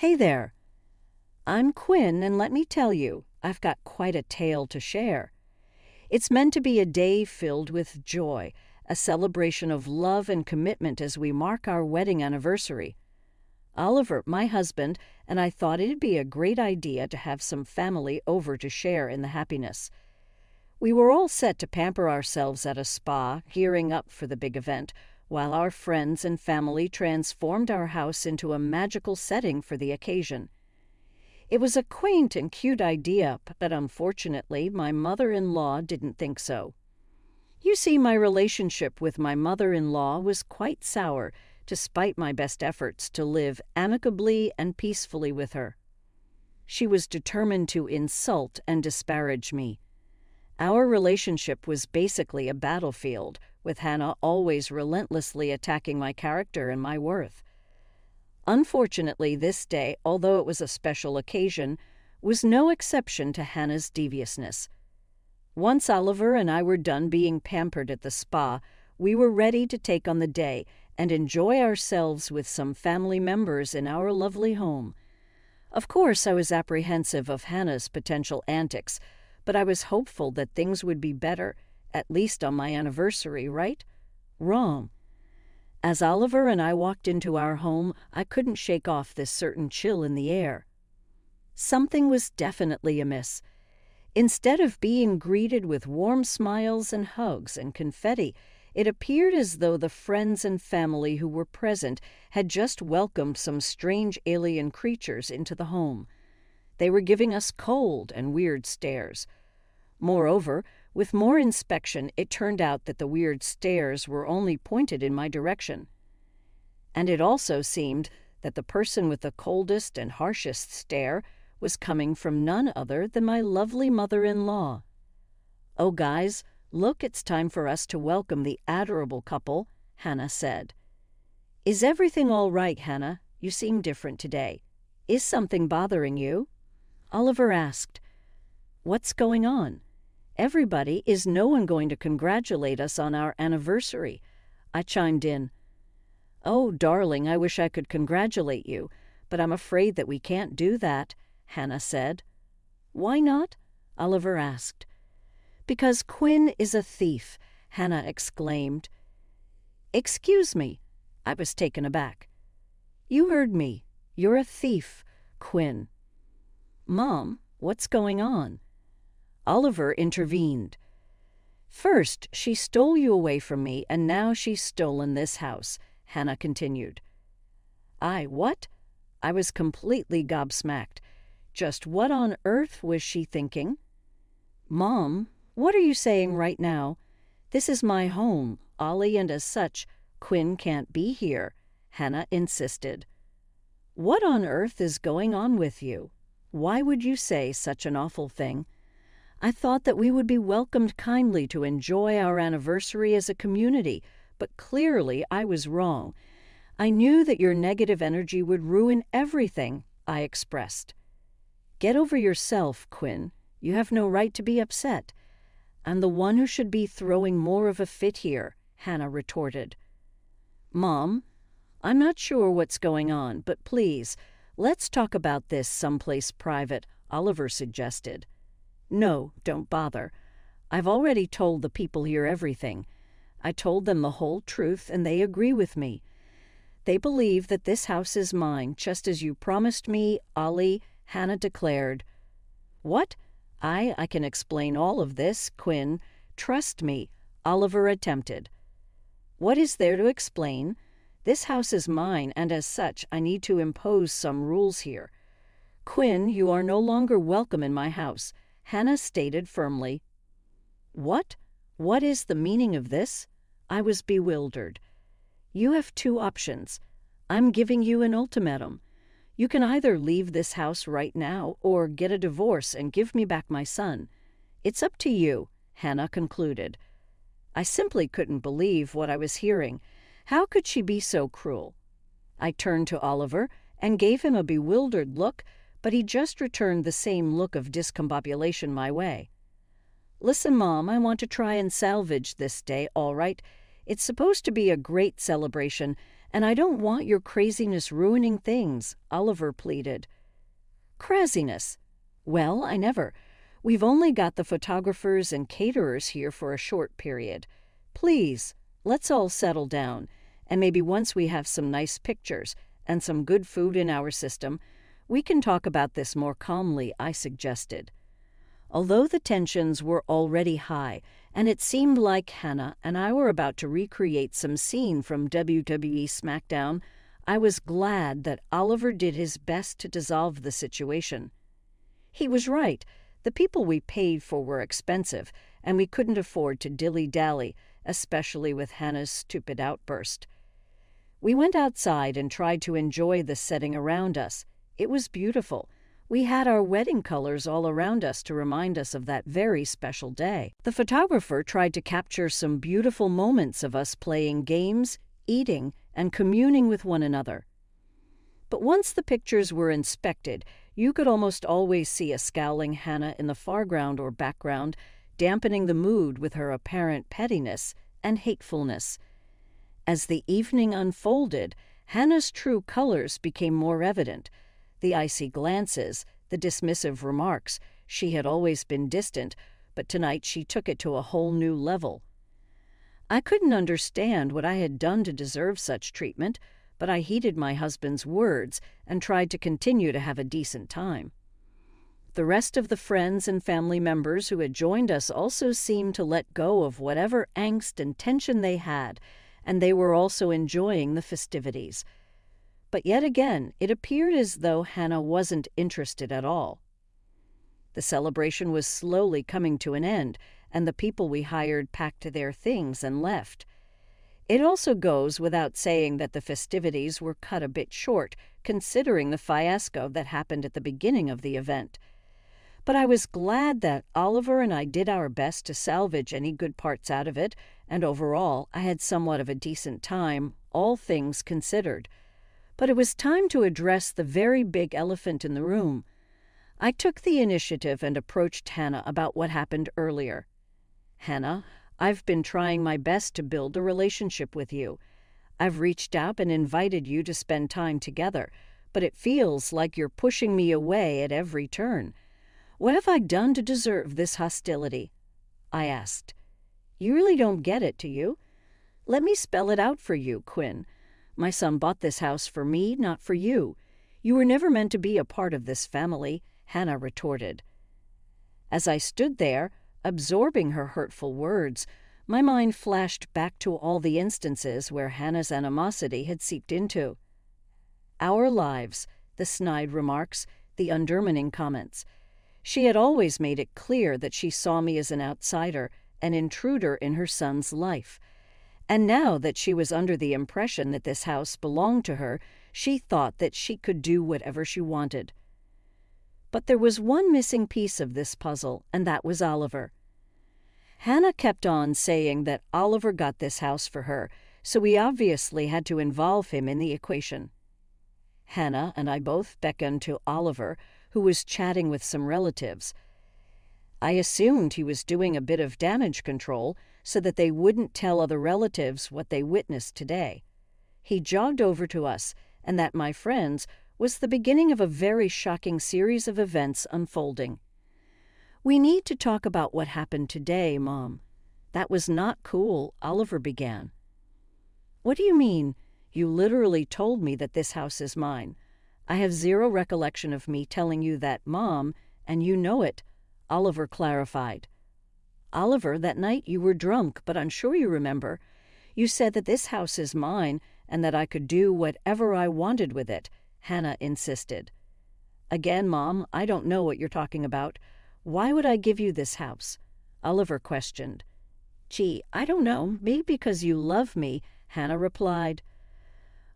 Hey there. I'm Quinn, and let me tell you, I've got quite a tale to share. It's meant to be a day filled with joy, a celebration of love and commitment as we mark our wedding anniversary. Oliver, my husband, and I thought it'd be a great idea to have some family over to share in the happiness. We were all set to pamper ourselves at a spa, gearing up for the big event, while our friends and family transformed our house into a magical setting for the occasion. It was a quaint and cute idea, but unfortunately, my mother-in-law didn't think so. You see, my relationship with my mother-in-law was quite sour, despite my best efforts to live amicably and peacefully with her. She was determined to insult and disparage me. Our relationship was basically a battlefield, with Hannah always relentlessly attacking my character and my worth. Unfortunately, this day, although it was a special occasion, was no exception to Hannah's deviousness. Once Oliver and I were done being pampered at the spa, we were ready to take on the day and enjoy ourselves with some family members in our lovely home. Of course, I was apprehensive of Hannah's potential antics, but I was hopeful that things would be better, at least on my anniversary, right? Wrong. As Oliver and I walked into our home, I couldn't shake off this certain chill in the air. Something was definitely amiss. Instead of being greeted with warm smiles and hugs and confetti, it appeared as though the friends and family who were present had just welcomed some strange alien creatures into the home. They were giving us cold and weird stares. Moreover, with more inspection, it turned out that the weird stares were only pointed in my direction. And it also seemed that the person with the coldest and harshest stare was coming from none other than my lovely mother-in-law. "Oh, guys, look, it's time for us to welcome the adorable couple," Hannah said. "Is everything all right, Hannah? You seem different today. Is something bothering you?" Oliver asked. "What's going on? Everybody, is no one going to congratulate us on our anniversary?" I chimed in. "Oh, darling, I wish I could congratulate you, but I'm afraid that we can't do that," Hannah said. "Why not?" Oliver asked. "Because Quinn is a thief," Hannah exclaimed. "Excuse me," I was taken aback. "You heard me. You're a thief, Quinn." "Mom, what's going on?" Oliver intervened. "First, she stole you away from me, and now she's stolen this house," Hannah continued. What? I was completely gobsmacked. Just what on earth was she thinking? "Mom, what are you saying right now? This is my home, Ollie, and as such, Quinn can't be here," Hannah insisted. "What on earth is going on with you? Why would you say such an awful thing? I thought that we would be welcomed kindly to enjoy our anniversary as a community, but clearly I was wrong. I knew that your negative energy would ruin everything," I expressed. "Get over yourself, Quinn. You have no right to be upset. I'm the one who should be throwing more of a fit here," Hannah retorted. "Mom, I'm not sure what's going on, but please, let's talk about this someplace private," Oliver suggested. "No, don't bother. I've already told the people here everything. I told them the whole truth, and they agree with me. They believe that this house is mine, just as you promised me, Ollie," Hannah declared. "What? I can explain all of this, Quinn. Trust me," Oliver attempted. "What is there to explain? This house is mine, and as such, I need to impose some rules here. Quinn, you are no longer welcome in my house," Hannah stated firmly. "What? What is the meaning of this?" I was bewildered. "You have two options. I'm giving you an ultimatum. You can either leave this house right now or get a divorce and give me back my son. It's up to you," Hannah concluded. I simply couldn't believe what I was hearing. How could she be so cruel? I turned to Oliver and gave him a bewildered look, but he just returned the same look of discombobulation my way. "Listen, Mom, I want to try and salvage this day, all right? It's supposed to be a great celebration, And I don't want your craziness ruining things, Oliver pleaded. Craziness? Well, I never. We've only got the photographers and caterers here for a short period. Please, let's all settle down, and maybe once we have some nice pictures and some good food in our system, we can talk about this more calmly, I suggested. Although the tensions were already high, and it seemed like Hannah and I were about to recreate some scene from WWE SmackDown, I was glad that Oliver did his best to dissolve the situation. He was right. The people we paid for were expensive, and we couldn't afford to dilly-dally, especially with Hannah's stupid outburst. We went outside and tried to enjoy the setting around us. It was beautiful. We had our wedding colors all around us to remind us of that very special day. The photographer tried to capture some beautiful moments of us playing games, eating, and communing with one another. But once the pictures were inspected, you could almost always see a scowling Hannah in the foreground or background, dampening the mood with her apparent pettiness and hatefulness. As the evening unfolded, Hannah's true colors became more evident. The icy glances, the dismissive remarks. She had always been distant, but tonight she took it to a whole new level. I couldn't understand what I had done to deserve such treatment, but I heeded my husband's words and tried to continue to have a decent time. The rest of the friends and family members who had joined us also seemed to let go of whatever angst and tension they had, and they were also enjoying the festivities. But yet again, it appeared as though Hannah wasn't interested at all. The celebration was slowly coming to an end, and the people we hired packed their things and left. It also goes without saying that the festivities were cut a bit short, considering the fiasco that happened at the beginning of the event. But I was glad that Oliver and I did our best to salvage any good parts out of it, and overall I had somewhat of a decent time, all things considered. But it was time to address the very big elephant in the room. I took the initiative and approached Hannah about what happened earlier. Hannah, I've been trying my best to build a relationship with you. I've reached out and invited you to spend time together, but it feels like you're pushing me away at every turn. What have I done to deserve this hostility? I asked. You really don't get it, do you? Let me spell it out for you, Quinn. My son bought this house for me, not for you. You were never meant to be a part of this family, Hannah retorted. As I stood there, absorbing her hurtful words, my mind flashed back to all the instances where Hannah's animosity had seeped into. Our lives, the snide remarks, the undermining comments. She had always made it clear that she saw me as an outsider, an intruder in her son's life. And now that she was under the impression that this house belonged to her, she thought that she could do whatever she wanted. But there was one missing piece of this puzzle, and that was Oliver. Hannah kept on saying that Oliver got this house for her, so we obviously had to involve him in the equation. Hannah and I both beckoned to Oliver, who was chatting with some relatives. I assumed he was doing a bit of damage control so that they wouldn't tell other relatives what they witnessed today. He jogged over to us, and that, my friends, was the beginning of a very shocking series of events unfolding. We need to talk about what happened today, Mom. That was not cool, Oliver began. What do you mean? You literally told me that this house is mine. I have zero recollection of me telling you that, Mom, and you know it, Oliver clarified. Oliver, that night you were drunk, but I'm sure you remember. You said that this house is mine and that I could do whatever I wanted with it, Hannah insisted. Again, Mom, I don't know what you're talking about. Why would I give you this house? Oliver questioned. Gee, I don't know. Maybe because you love me, Hannah replied.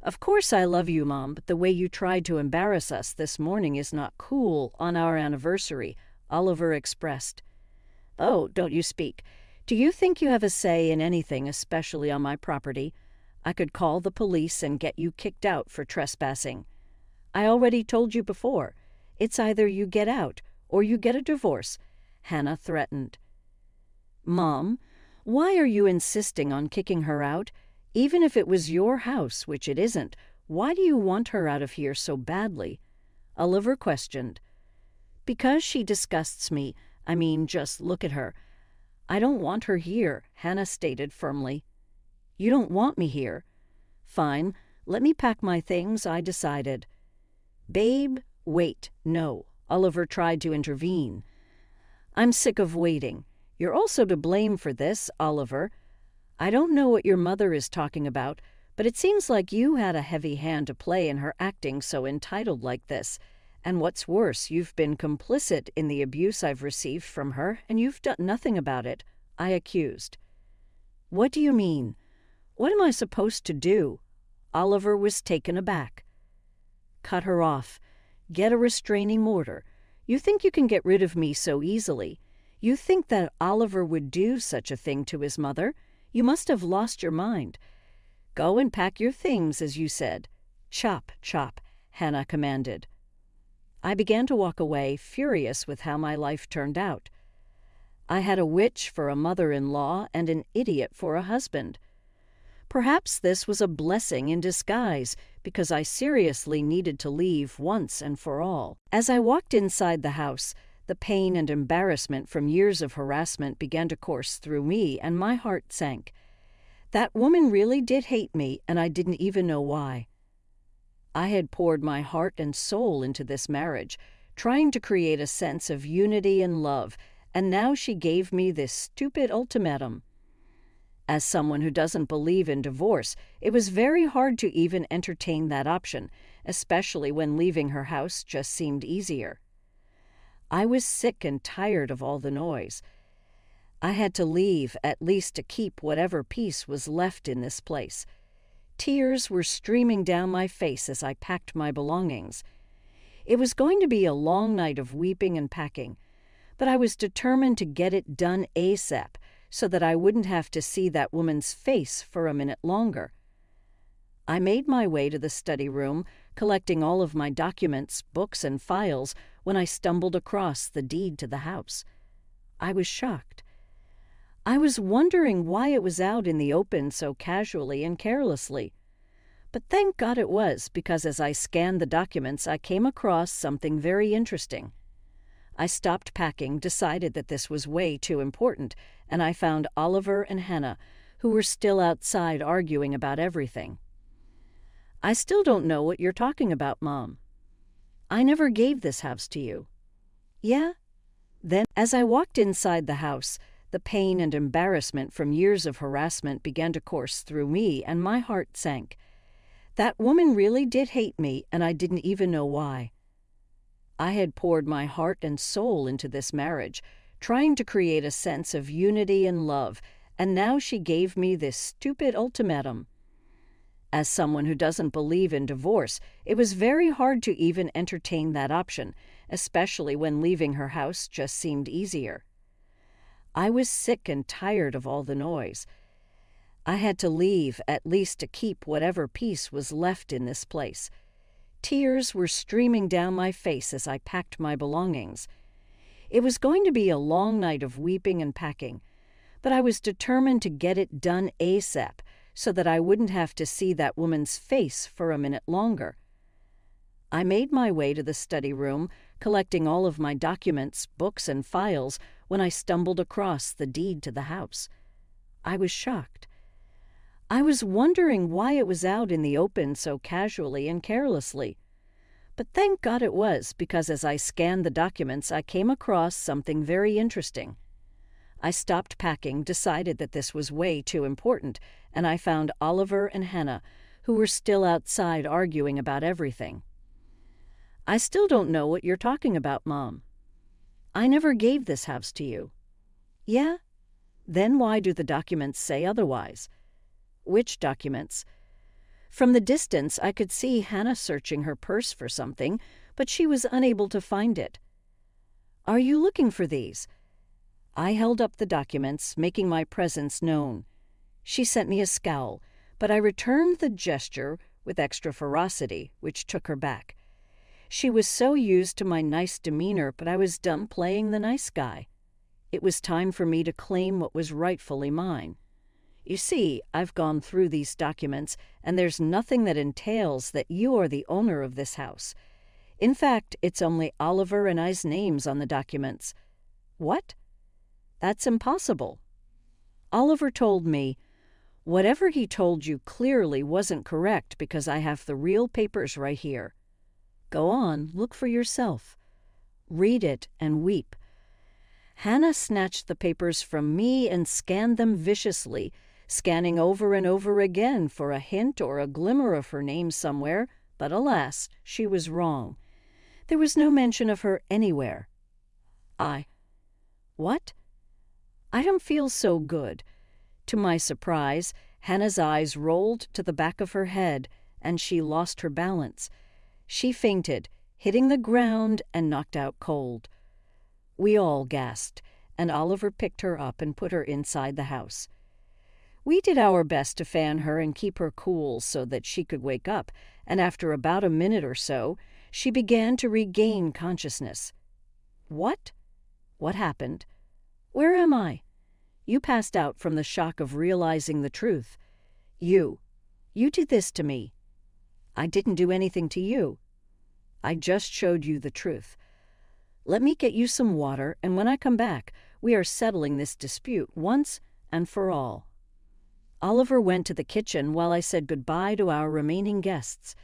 Of course I love you, Mom, but the way you tried to embarrass us this morning is not cool on our anniversary, Oliver expressed. Oh, don't you speak. Do you think you have a say in anything, especially on my property? I could call the police and get you kicked out for trespassing. I already told you before. It's either you get out or you get a divorce, Hannah threatened. Mom, why are you insisting on kicking her out? Even if it was your house, which it isn't, why do you want her out of here so badly? Oliver questioned. Because she disgusts me. I mean, just look at her. I don't want her here, Hannah stated firmly. You don't want me here? Fine, let me pack my things, I decided. Babe, wait, no, Oliver tried to intervene. I'm sick of waiting. You're also to blame for this, Oliver. I don't know what your mother is talking about, but it seems like you had a heavy hand to play in her acting so entitled like this. And what's worse, you've been complicit in the abuse I've received from her, and you've done nothing about it, I accused. What do you mean? What am I supposed to do? Oliver was taken aback. Cut her off. Get a restraining order. You think you can get rid of me so easily. You think that Oliver would do such a thing to his mother? You must have lost your mind. Go and pack your things, as you said. Chop, chop, Hannah commanded. I began to walk away, furious with how my life turned out. I had a witch for a mother-in-law and an idiot for a husband. Perhaps this was a blessing in disguise, because I seriously needed to leave once and for all. As I walked inside the house, the pain and embarrassment from years of harassment began to course through me, and my heart sank. That woman really did hate me, and I didn't even know why. I had poured my heart and soul into this marriage, trying to create a sense of unity and love, and now she gave me this stupid ultimatum. As someone who doesn't believe in divorce, it was very hard to even entertain that option, especially when leaving her house just seemed easier. I was sick and tired of all the noise. I had to leave, at least to keep whatever peace was left in this place. Tears were streaming down my face as I packed my belongings. It was going to be a long night of weeping and packing, but I was determined to get it done ASAP so that I wouldn't have to see that woman's face for a minute longer. I made my way to the study room, collecting all of my documents, books, and files when I stumbled across the deed to the house. I was shocked. I was wondering why it was out in the open so casually and carelessly. But thank God it was, because as I scanned the documents, I came across something very interesting. I stopped packing, decided that this was way too important, and I found Oliver and Hannah, who were still outside arguing about everything. I still don't know what you're talking about, Mom. I never gave this house to you. Yeah? Then, as I walked inside the house, the pain and embarrassment from years of harassment began to course through me, and my heart sank. That woman really did hate me, and I didn't even know why. I had poured my heart and soul into this marriage, trying to create a sense of unity and love, and now she gave me this stupid ultimatum. As someone who doesn't believe in divorce, it was very hard to even entertain that option, especially when leaving her house just seemed easier. I was sick and tired of all the noise. I had to leave, at least to keep whatever peace was left in this place. Tears were streaming down my face as I packed my belongings. It was going to be a long night of weeping and packing, but I was determined to get it done ASAP so that I wouldn't have to see that woman's face for a minute longer. I made my way to the study room, collecting all of my documents, books, and files when I stumbled across the deed to the house. I was shocked. I was wondering why it was out in the open so casually and carelessly. But thank God it was, because as I scanned the documents, I came across something very interesting. I stopped packing, decided that this was way too important, and I found Oliver and Hannah, who were still outside arguing about everything. I still don't know what you're talking about, Mom. I never gave this house to you. Yeah? Then why do the documents say otherwise? Which documents? From the distance, I could see Hannah searching her purse for something, but she was unable to find it. Are you looking for these? I held up the documents, making my presence known. She sent me a scowl, but I returned the gesture with extra ferocity, which took her back. She was so used to my nice demeanor, but I was done playing the nice guy. It was time for me to claim what was rightfully mine. You see, I've gone through these documents, and there's nothing that entails that you are the owner of this house. In fact, it's only Oliver and I's names on the documents. What? That's impossible. Oliver told me, whatever he told you clearly wasn't correct because I have the real papers right here. Go on, look for yourself. Read it and weep. Hannah snatched the papers from me and scanned them viciously, scanning over and over again for a hint or a glimmer of her name somewhere, but alas, she was wrong. There was no mention of her anywhere. What? I don't feel so good. To my surprise, Hannah's eyes rolled to the back of her head, and she lost her balance. She fainted, hitting the ground and knocked out cold. We all gasped, and Oliver picked her up and put her inside the house. We did our best to fan her and keep her cool so that she could wake up, and after about a minute or so, she began to regain consciousness. What? What happened? Where am I? You passed out from the shock of realizing the truth. You did this to me. I didn't do anything to you. I just showed you the truth. Let me get you some water, and when I come back, we are settling this dispute once and for all. Oliver went to the kitchen while I said goodbye to our remaining guests.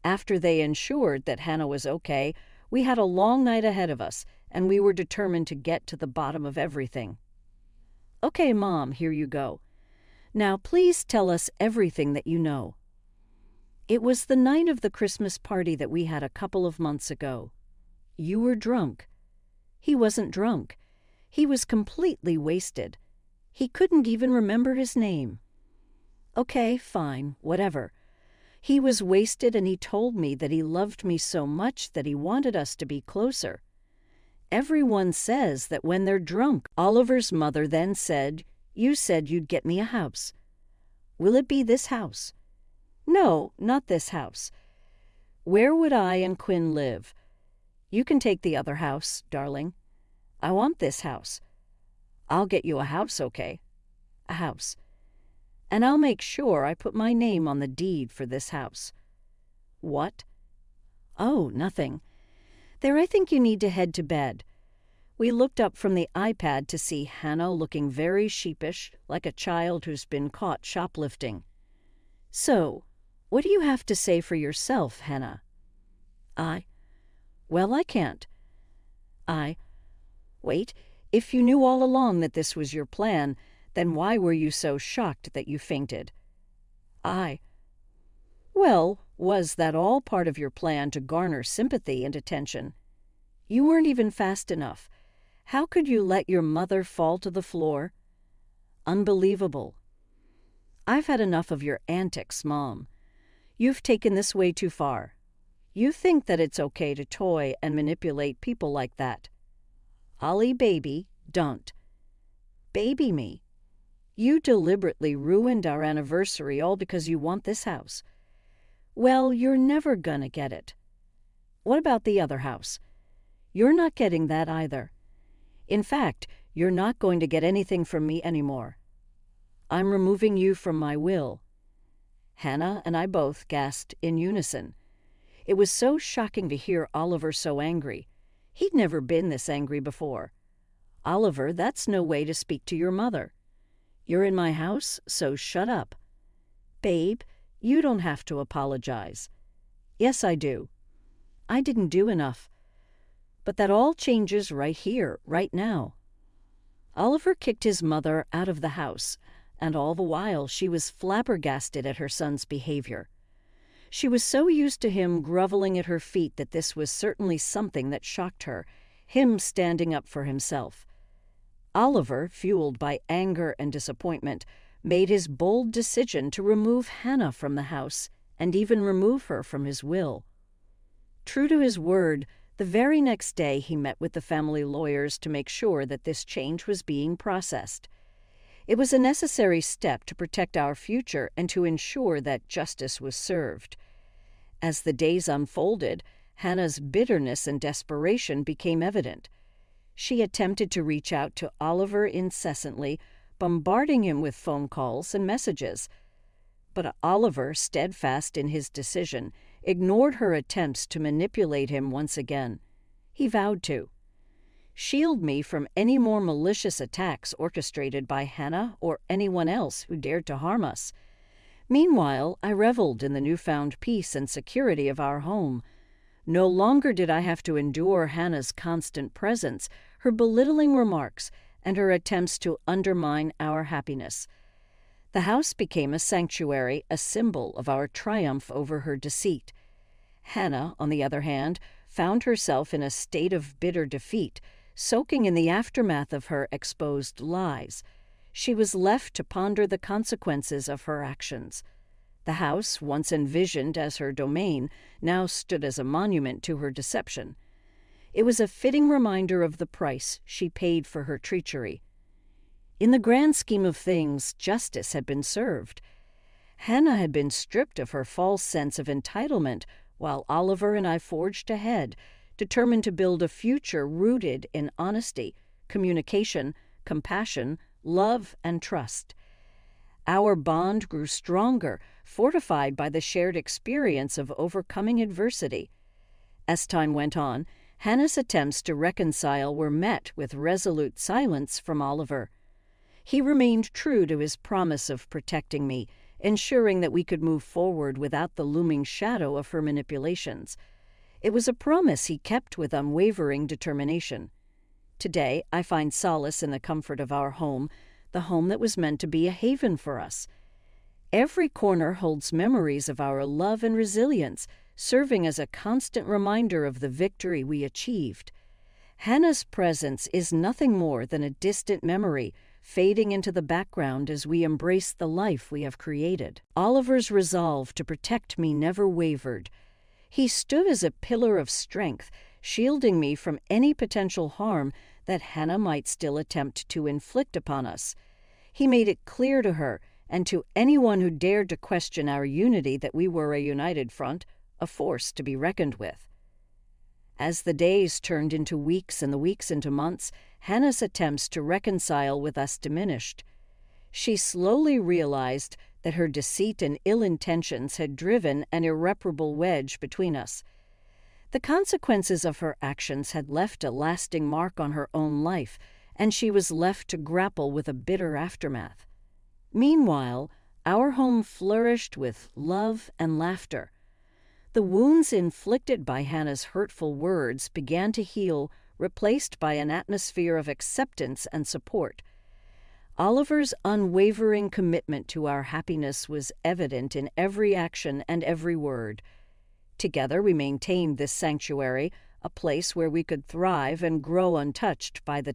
After they ensured that Hannah was okay, we had a long night ahead of us, and we were determined to get to the bottom of everything. Okay, Mom, here you go. Now please tell us everything that you know. It was the night of the Christmas party that we had a couple of months ago. You were drunk. He wasn't drunk. He was completely wasted. He couldn't even remember his name. Okay, fine, whatever. He was wasted and he told me that he loved me so much that he wanted us to be closer. Everyone says that when they're drunk. Oliver's mother then said, "You said you'd get me a house. Will it be this house?" No, not this house. Where would I and Quinn live? You can take the other house, darling. I want this house. I'll get you a house, okay? A house. And I'll make sure I put my name on the deed for this house. What? Oh, nothing. There, I think you need to head to bed. We looked up from the iPad to see Hannah looking very sheepish, like a child who's been caught shoplifting. So, what do you have to say for yourself, Hannah? Well, I can't. Wait, if you knew all along that this was your plan, then why were you so shocked that you fainted? Well, was that all part of your plan to garner sympathy and attention? You weren't even fast enough. How could you let your mother fall to the floor? Unbelievable. I've had enough of your antics, Mom. You've taken this way too far. You think that it's okay to toy and manipulate people like that. Ollie, baby, don't. Baby me. You deliberately ruined our anniversary all because you want this house. Well, you're never gonna get it. What about the other house? You're not getting that either. In fact, you're not going to get anything from me anymore. I'm removing you from my will. Hannah and I both gasped in unison. It was so shocking to hear Oliver so angry. He'd never been this angry before. Oliver, that's no way to speak to your mother. You're in my house, so shut up. Babe, you don't have to apologize. Yes, I do. I didn't do enough. But that all changes right here, right now. Oliver kicked his mother out of the house, and all the while she was flabbergasted at her son's behavior. She was so used to him groveling at her feet that this was certainly something that shocked her, him standing up for himself. Oliver, fueled by anger and disappointment, made his bold decision to remove Hannah from the house and even remove her from his will. True to his word, the very next day he met with the family lawyers to make sure that this change was being processed. It was a necessary step to protect our future and to ensure that justice was served. As the days unfolded, Hannah's bitterness and desperation became evident. She attempted to reach out to Oliver incessantly, bombarding him with phone calls and messages. But Oliver, steadfast in his decision, ignored her attempts to manipulate him once again. He vowed to shield me from any more malicious attacks orchestrated by Hannah or anyone else who dared to harm us. Meanwhile, I reveled in the newfound peace and security of our home. No longer did I have to endure Hannah's constant presence, her belittling remarks, and her attempts to undermine our happiness. The house became a sanctuary, a symbol of our triumph over her deceit. Hannah, on the other hand, found herself in a state of bitter defeat, soaking in the aftermath of her exposed lies. She was left to ponder the consequences of her actions. The house, once envisioned as her domain, now stood as a monument to her deception. It was a fitting reminder of the price she paid for her treachery. In the grand scheme of things, justice had been served. Hannah had been stripped of her false sense of entitlement, while Oliver and I forged ahead, determined to build a future rooted in honesty, communication, compassion, love, and trust. Our bond grew stronger, fortified by the shared experience of overcoming adversity. As time went on, Hannah's attempts to reconcile were met with resolute silence from Oliver. He remained true to his promise of protecting me, ensuring that we could move forward without the looming shadow of her manipulations. It was a promise he kept with unwavering determination. Today, I find solace in the comfort of our home, the home that was meant to be a haven for us. Every corner holds memories of our love and resilience, serving as a constant reminder of the victory we achieved. Hannah's presence is nothing more than a distant memory, fading into the background as we embrace the life we have created. Oliver's resolve to protect me never wavered. He stood as a pillar of strength, shielding me from any potential harm that Hannah might still attempt to inflict upon us. He made it clear to her, and to anyone who dared to question our unity, that we were a united front, a force to be reckoned with. As the days turned into weeks and the weeks into months, Hannah's attempts to reconcile with us diminished. She slowly realized that her deceit and ill intentions had driven an irreparable wedge between us. The consequences of her actions had left a lasting mark on her own life, and she was left to grapple with a bitter aftermath. Meanwhile, our home flourished with love and laughter. The wounds inflicted by Hannah's hurtful words began to heal, replaced by an atmosphere of acceptance and support. Oliver's unwavering commitment to our happiness was evident in every action and every word. Together we maintained this sanctuary, a place where we could thrive and grow untouched by the